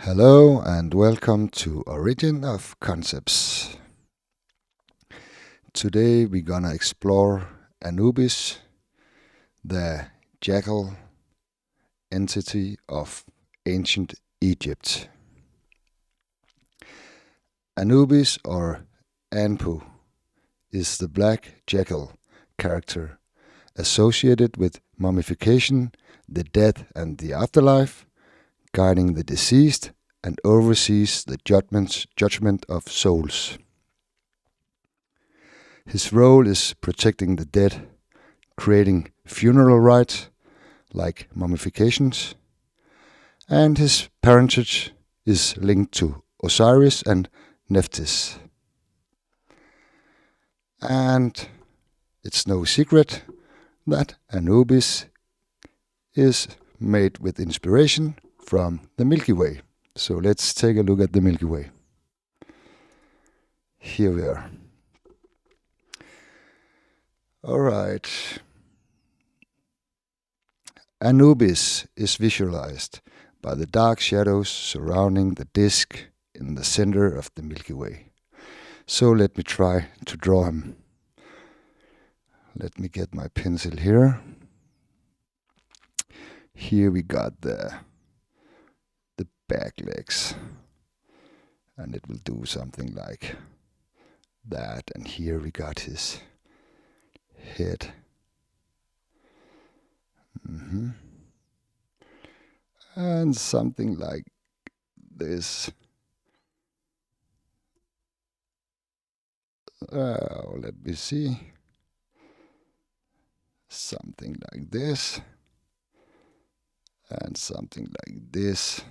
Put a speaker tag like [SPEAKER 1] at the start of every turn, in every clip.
[SPEAKER 1] Hello and welcome to Origin of Concepts. Today we're gonna explore Anubis, the jackal entity of ancient Egypt. Anubis, or Anpu, is the black jackal character associated with mummification, the death and the afterlife, guiding the deceased and oversees the judgment of souls. His role is protecting the dead, creating funeral rites like mummifications, and his parentage is linked to Osiris and Nephthys. And it's no secret that Anubis is made with inspiration from the Milky Way. So let's take a look at the Milky Way. Here we are. Alright. Anubis is visualized by the dark shadows surrounding the disk in the center of the Milky Way. So let me try to draw him. Let me get my pencil here. Here we got the back legs, and it will do something like that. And here we got his head. And something like this. Let me see. Something like this. And something like this.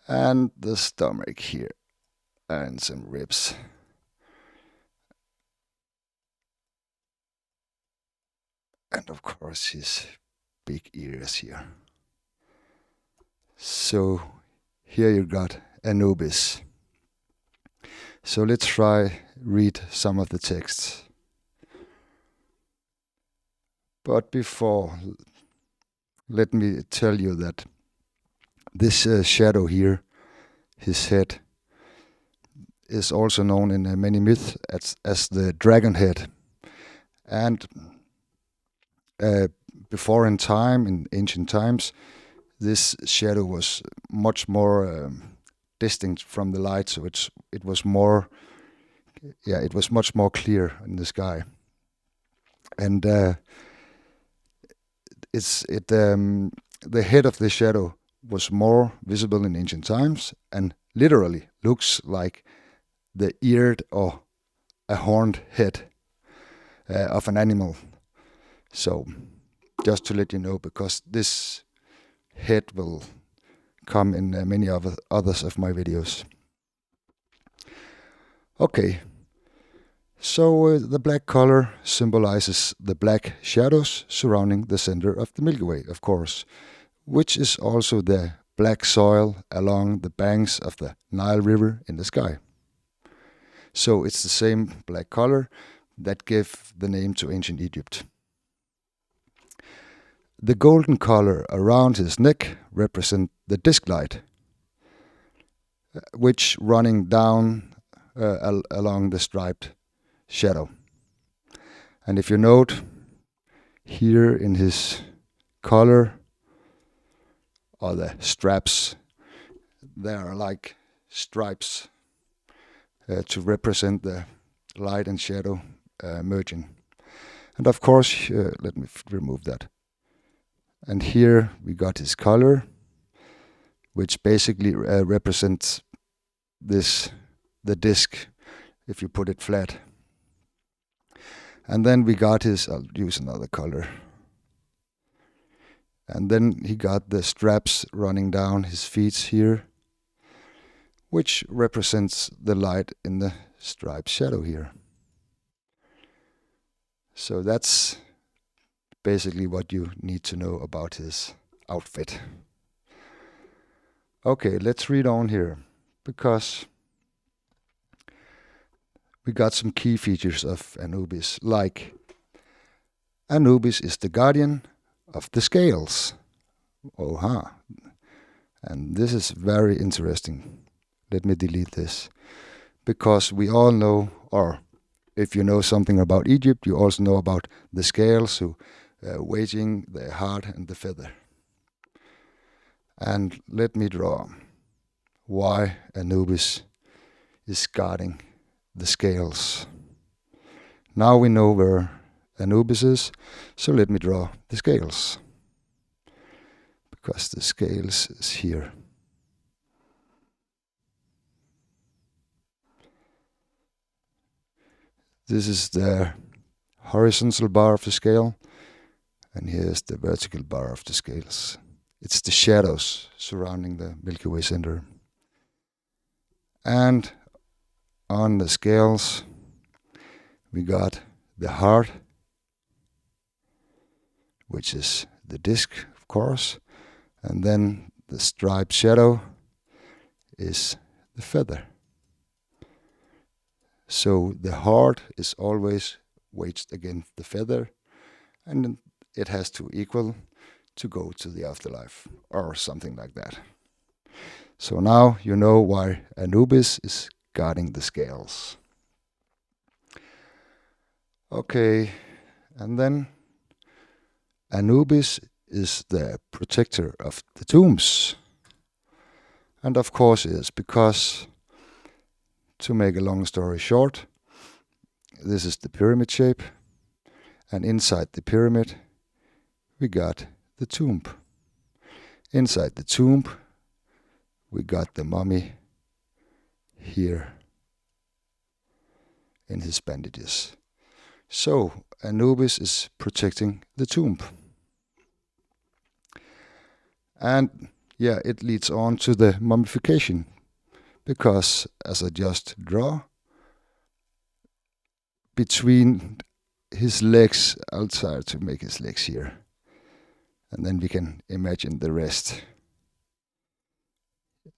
[SPEAKER 1] And the stomach here. And some ribs. And of course his big ears here. So here you got Anubis. So let's try read some of the texts. But before, let me tell you that this shadow here, his head, is also known in many myths as the dragon head. And before in time, in ancient times, this shadow was much more distinct from the light, so it was more, it was much more clear in the sky. And the head of the shadow was more visible in ancient times, and literally looks like the eared or a horned head of an animal. So just to let you know, because this head will come in many others of my videos. Okay, so the black color symbolizes the black shadows surrounding the center of the Milky Way, of course, which is also the black soil along the banks of the Nile River in the sky. So it's the same black color that gave the name to ancient Egypt. The golden color around his neck represents the disk light, which running down along the striped shadow. And if you note here in his collar, or the straps, there are like stripes to represent the light and shadow merging. And of course, let me remove that. And here we got his color, which basically represents the disc, if you put it flat. And then we got his, I'll use another color. And then he got the straps running down his feet here, which represents the light in the striped shadow here. So that's basically what you need to know about his outfit. Okay, let's read on here, because we got some key features of Anubis, like Anubis is the guardian of the scales. And this is very interesting. Let me delete this. Because we all know, or if you know something about Egypt, you also know about the scales, who weighing the heart and the feather. And let me draw why Anubis is guarding the scales. Now we know where Anubis is, so let me draw the scales. Because the scales is here. This is the horizontal bar of the scale, and here's the vertical bar of the scales. It's the shadows surrounding the Milky Way center. And on the scales, we got the heart, which is the disc, of course, and then the striped shadow is the feather. So the heart is always weighted against the feather, and it has to equal to go to the afterlife, or something like that. So now you know why Anubis is guarding the scales. Okay, and then Anubis is the protector of the tombs. And of course it is because, to make a long story short, this is the pyramid shape, and inside the pyramid we got the tomb. Inside the tomb we got the mummy here in his bandages. So Anubis is protecting the tomb. And yeah, it leads on to the mummification, because as I just draw, between his legs, I'll try to make his legs here, and then we can imagine the rest.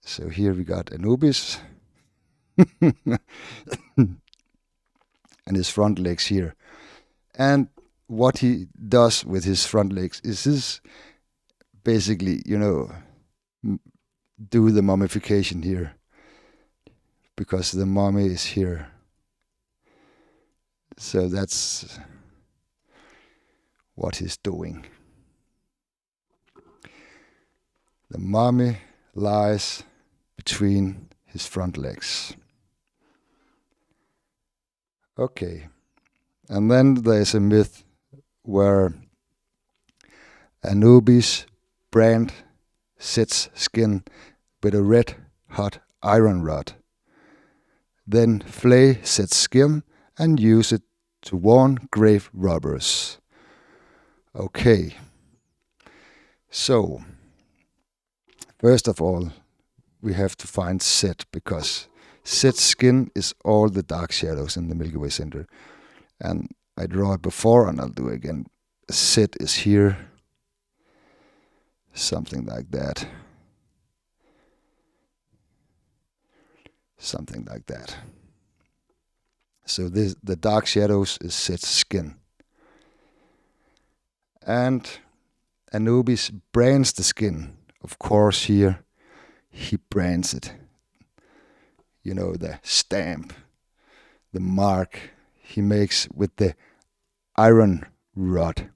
[SPEAKER 1] So here we got Anubis, and his front legs here. And what he does with his front legs is this, basically, do the mummification here, because the mummy is here. So that's what he's doing. The mummy lies between his front legs. Okay. And then there's a myth where Anubis brand Set's skin with a red hot iron rod. Then flay Set's skin and use it to warn grave robbers. Okay. So, first of all, we have to find Set, because Set's skin is all the dark shadows in the Milky Way center. And I draw it before, and I'll do it again. Set is here. Something like that. Something like that. So the dark shadows is Set's skin. And Anubis brands the skin. Of course, here he brands it. The stamp, the mark he makes with the iron rod.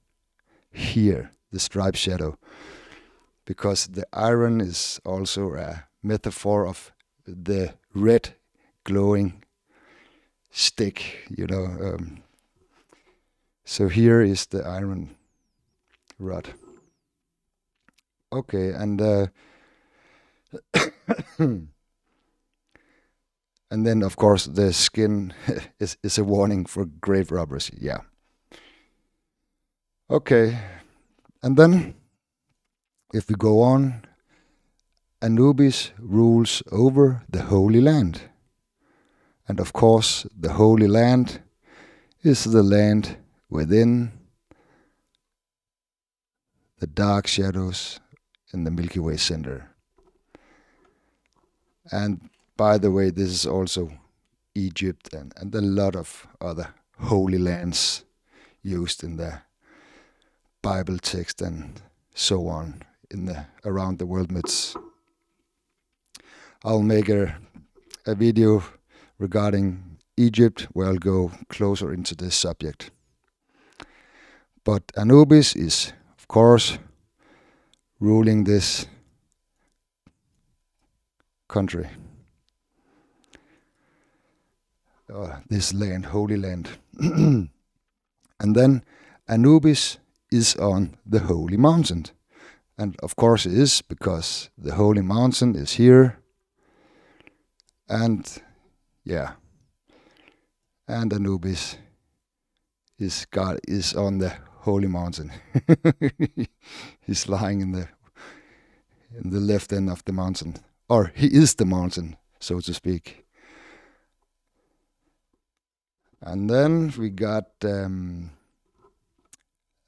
[SPEAKER 1] Here, the striped shadow. Because the iron is also a metaphor of the red glowing stick, So here is the iron rod. Okay, and and then of course the skin is a warning for grave robbers. Yeah. Okay, and then if we go on, Anubis rules over the Holy Land. And of course, the Holy Land is the land within the dark shadows in the Milky Way center. And by the way, this is also Egypt and a lot of other holy lands used in the Bible text and so on around the world myths. I'll make a video regarding Egypt where I'll go closer into this subject. But Anubis is, of course, ruling this country, this land, Holy Land. And then Anubis is on the Holy Mountain. And of course it is, because the Holy Mountain is here. And yeah, and Anubis is on the Holy Mountain. He's lying in the left end of the mountain, or he is the mountain, so to speak. And then we got a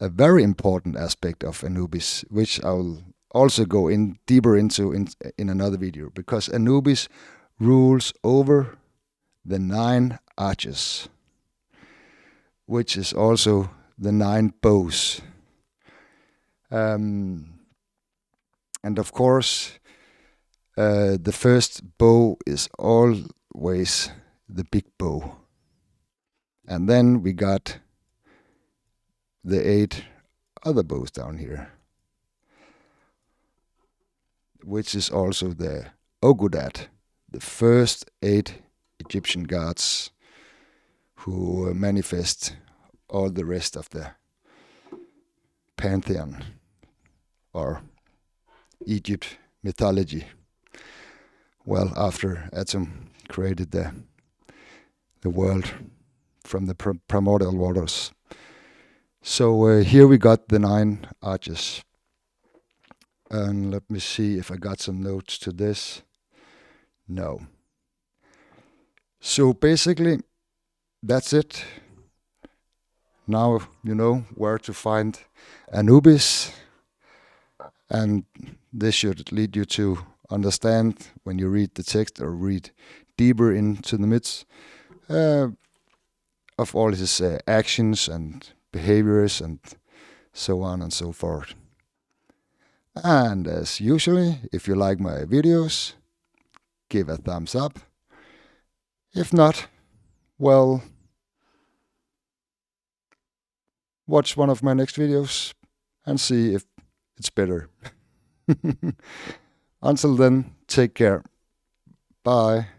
[SPEAKER 1] very important aspect of Anubis, which I'll also go deeper into in another video, because Anubis rules over the 9 arches, which is also the 9 bows. And of course, the first bow is always the big bow. And then we got the 8 other bows down here, which is also the Ogudat, the first 8 Egyptian gods who manifest all the rest of the pantheon, or Egypt mythology. Well, after Atum created the world from the primordial waters. So here we got the 9 arches. And let me see if I got some notes to this. No. So basically, that's it. Now you know where to find Anubis. And this should lead you to understand, when you read the text or read deeper into the myths, of all his actions and behaviors and so on and so forth. And as usually, if you like my videos, give a thumbs up. If not, well, watch one of my next videos and see if it's better. Until then, take care. Bye.